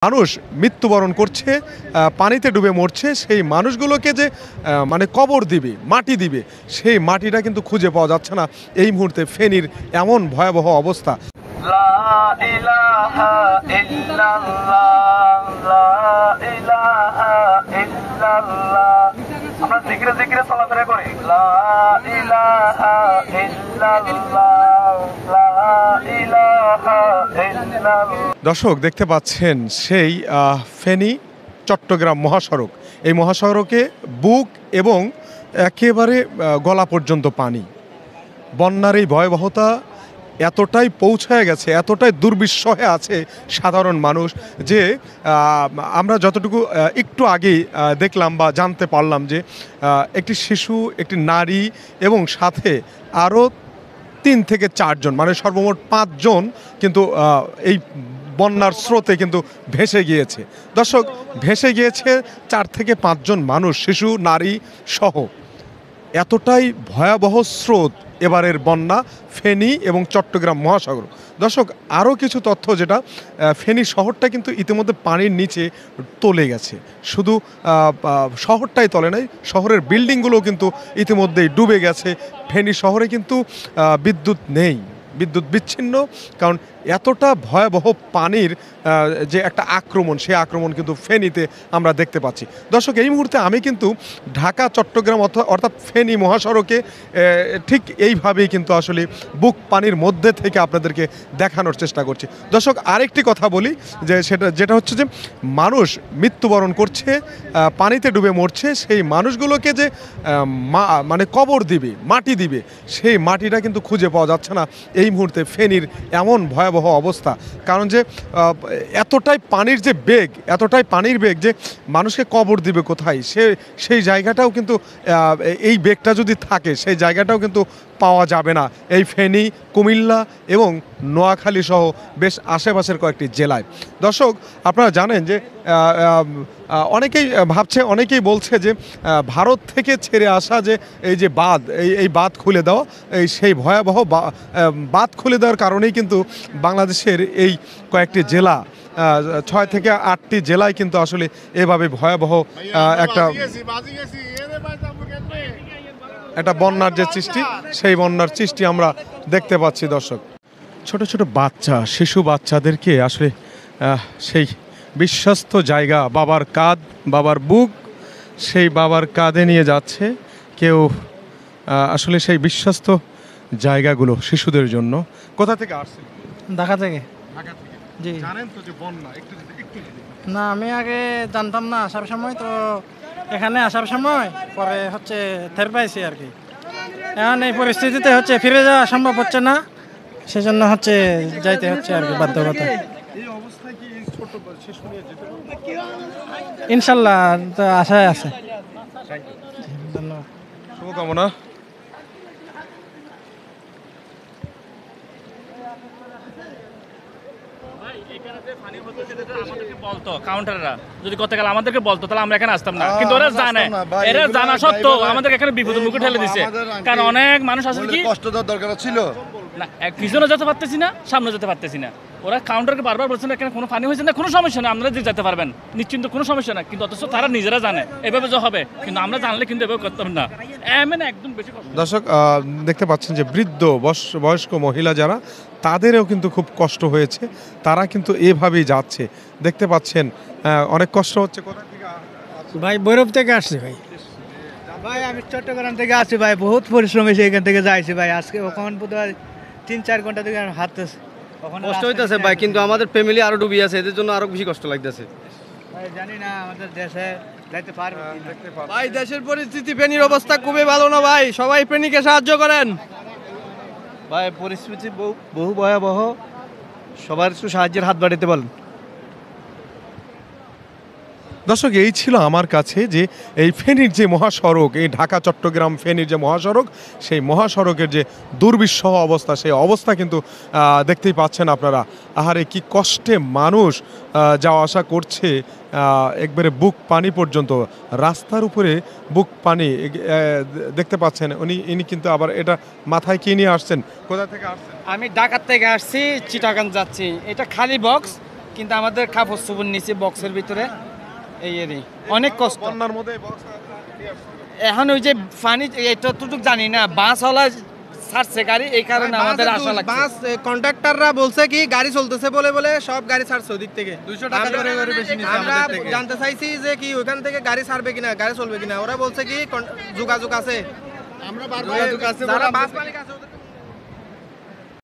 মানুষ মৃত্যুবরণ করছে, পানিতে ডুবে মরছে, সেই মানুষগুলোকে যে মানে কবর দিবে, মাটি দিবে, সেই মাটিটা কিন্তু খুঁজে পাওয়া যাচ্ছে না এই মুহূর্তে ফেনীর এমন ভয়াবহ অবস্থা। লা ইলাহা ইল্লাল্লাহ, লা ইলাহা ইল্লাল্লাহ। আমরা জিকিরে জিকিরে চলাফেরা করি, লা ইলাহা ইল্লাল্লাহ, লা ইলাহা ইল্লাল্লাহ। দর্শক দেখতে পাচ্ছেন সেই ফেনী চট্টগ্রাম মহাসড়ক, এই মহাসড়কে বুক এবং একেবারে গলা পর্যন্ত পানি। বন্যার এই ভয়াবহতা এতটাই পৌঁছায় গেছে, এতটাই দুর্বিষহে আছে সাধারণ মানুষ যে আমরা যতটুকু একটু আগেই দেখলাম বা জানতে পারলাম যে একটি শিশু, একটি নারী এবং সাথে আরও 3 থেকে 4 জন, মানে সর্বমোট 5 জন কিন্তু এই বন্যার স্রোতে কিন্তু ভেসে গিয়েছে। দর্শক, ভেসে গিয়েছে 4 থেকে 5 জন মানুষ, শিশু, নারী সহ। এতটাই ভয়াবহ স্রোত এবারের বন্যা ফেনী এবং চট্টগ্রাম মহাসাগর। দর্শক, আরও কিছু তথ্য, যেটা ফেনী শহরটা কিন্তু ইতিমধ্যে পানির নিচে তলে গেছে। শুধু শহরটাই তলে নাই, শহরের বিল্ডিংগুলোও কিন্তু ইতিমধ্যেই ডুবে গেছে। ফেনী শহরে কিন্তু বিদ্যুৎ নেই, বিদ্যুৎ বিচ্ছিন্ন, কারণ এতটা ভয়াবহ পানির যে একটা আক্রমণ, সেই আক্রমণ কিন্তু ফেনীতে আমরা দেখতে পাচ্ছি। দর্শক, এই মুহূর্তে আমি কিন্তু ঢাকা চট্টগ্রাম অর্থাৎ ফেনী মহাসড়কে ঠিক এইভাবেই কিন্তু আসলে বুক পানির মধ্যে থেকে আপনাদেরকে দেখানোর চেষ্টা করছি। দর্শক, আরেকটি কথা বলি, যে যেটা হচ্ছে যে মানুষ মৃত্যুবরণ করছে, পানিতে ডুবে মরছে, সেই মানুষগুলোকে যে মানে কবর দিবে, মাটি দিবে, সেই মাটিটা কিন্তু খুঁজে পাওয়া যাচ্ছে না এই মুহূর্তে ফেনীর এমন ভয়াবহ অবস্থা। কারণ যে এতটাই পানির যে বেগ, এতটাই পানির বেগ যে মানুষকে কবর দিবে কোথায়, সেই জায়গাটাও কিন্তু, এই বেগটা যদি থাকে, সেই জায়গাটাও কিন্তু পাওয়া যাবে না এই ফেনী, কুমিল্লা এবং নোয়াখালী সহ বেশ আশেপাশের কয়েকটি জেলায়। দর্শক, আপনারা জানেন যে অনেকেই ভাবছে, অনেকেই বলছে যে ভারত থেকে ছেড়ে আসা যে এই যে বাঁধ, এই বাঁধ খুলে দেওয়া, সেই ভয়াবহ বাঁধ খুলে দেওয়ার কারণেই কিন্তু বাংলাদেশের এই কয়েকটি জেলা, 6 থেকে 8টি জেলায় কিন্তু আসলে এভাবে ভয়াবহ একটা বন্যার যে সৃষ্টি, সেই বন্যার সৃষ্টি আমরা দেখতে পাচ্ছি। দর্শক, ছোট ছোট বাচ্চা, শিশু বাচ্চাদেরকে আসলে সেই বিশ্বস্ত জায়গা, বাবার কাঁধ, বাবার বুক, সেই বাবার কাঁধে নিয়ে যাচ্ছে কেউ আসলে সেই বিশ্বস্ত জায়গাগুলো শিশুদের জন্য। কোথা থেকে আসছে? ঢাকা থেকে। ঢাকা থেকে। জি। জানেন তো যে বন্যা একটু না, আমি আগে জানতাম না, আসার সময় তো এখানে আসার সময় পরে হচ্ছে টের পাইছি আর কি। এখন এই পরিস্থিতিতে হচ্ছে ফিরে যাওয়া সম্ভব হচ্ছে না, সেজন্য হচ্ছে যাইতে হচ্ছে আর কি, বাধ্যকতা। এই অবস্থায় কি এই ছোট শিশু নিয়ে যেতে পারবে? ইনশাল্লাহ তো আশায় আছে। ধন্যবাদ, শুভকামনা। কাউন্টাররা যদি গতকাল আমাদেরকে বলতো তাহলে আমরা এখানে আসতাম না, কিন্তু ওরা জানে, এরা জানা সত্ত্বেও আমাদের এখানে বিপদের মুখে ঠেলে দিছে। কারণ অনেক মানুষ আছে কি কষ্ট দেওয়ার দরকার ছিল না, পিছনে যেতে পারতেছি না, সামনে যেতে পারতেছি না। ওরা কাউন্টারকে বারবার বলছে না এখানে কোনো পানি হয়েছে না, কোনো সমস্যা না, আপনারা যেতে পারবেন নিশ্চিন্ত, কোনো সমস্যা না। কিন্তু অথচ তারা নিজেরা জানে এভাবে যে হবে, কিন্তু আমরা জানলে কিন্তু এভাবে করতাম না। এমন একদম বেশি কষ্ট। দর্শক, দেখতে পাচ্ছেন যে বৃদ্ধ বয়স্ক মহিলা যারা, তাদেরও কিন্তু খুব কষ্ট হয়েছে, তারা কিন্তু এভাবেই যাচ্ছে। দেখতে পাচ্ছেন অনেক কষ্ট হচ্ছে। কোথা থেকে? ভাই ভৈরব থেকে আসছি ভাই। ভাই আমি চট্টগ্রাম থেকে আসছি ভাই, বহুত পরিশ্রম হয়েছে এখান থেকে যাইছি ভাই। আজকে ওখানে বোধহয় 3-4 ঘন্টা থেকে হাঁটতেছে, কষ্ট হইতেছে ভাই, কিন্তু আমাদের ফ্যামিলি আরো ডুবি আছে, এদের জন্য আরো বেশি কষ্ট লাগতেছে ভাই। জানি না আমাদের দেশে যাইতে পারবো ভাই। দেশের পরিস্থিতি, ফেনীর অবস্থা খুবই ভালো না ভাই, সবাই ফেনীকে সাহায্য করেন ভাই। পরিস্থিতি বহু ভয়াবহ, সবার একটু সাহায্যের হাত বাড়াতে বলেন। দর্শক, এই ছিল আমার কাছে যে এই ফেনীর যে মহাসড়ক, এই ঢাকা চট্টগ্রাম ফেনীর যে মহাসড়ক, সেই মহাসড়কের যে দুর্বিষহ অবস্থা, সেই অবস্থা কিন্তু দেখতেই পাচ্ছেন আপনারা। আহারে কি কষ্টে মানুষ যাওয়া আসা করছে, একবারে বুক পানি পর্যন্ত, রাস্তার উপরে বুক পানি দেখতে পাচ্ছেন। ইনি কিন্তু আবার এটা মাথায় কি নিয়ে আসছেন? কোথা থেকে আসছেন? আমি ঢাকা থেকে আসছি, চিটাগাং যাচ্ছি। এটা খালি বক্স, কিন্তু আমাদের কাপড় চোপড় নিচে বক্সের ভিতরে এই এরই অনেক কষ্ট। বন্যার মধ্যে box এখন ওই যে পানি এতটুকু জানি না, বাস হলা ছাড়ছে গাড়ি, এই কারণে আমাদের আশা লাগছে। বাস কন্ট্রাক্টররা বলছে কি গাড়ি চলতেছে বলে বলে সব গাড়ি ছাড়ছে ওদিক থেকে 200 টাকা করে বেশি নিছে আমরা আমাদের থেকে। জানতে চাইছি যে কি ওখান থেকে গাড়ি ছাড়বে কিনা, গাড়ি চলবে কিনা। ওরা বলছে কি যোগাযোগ আছে, যোগাযোগ আছে যারা বলে বাস মালিক আছে ওদের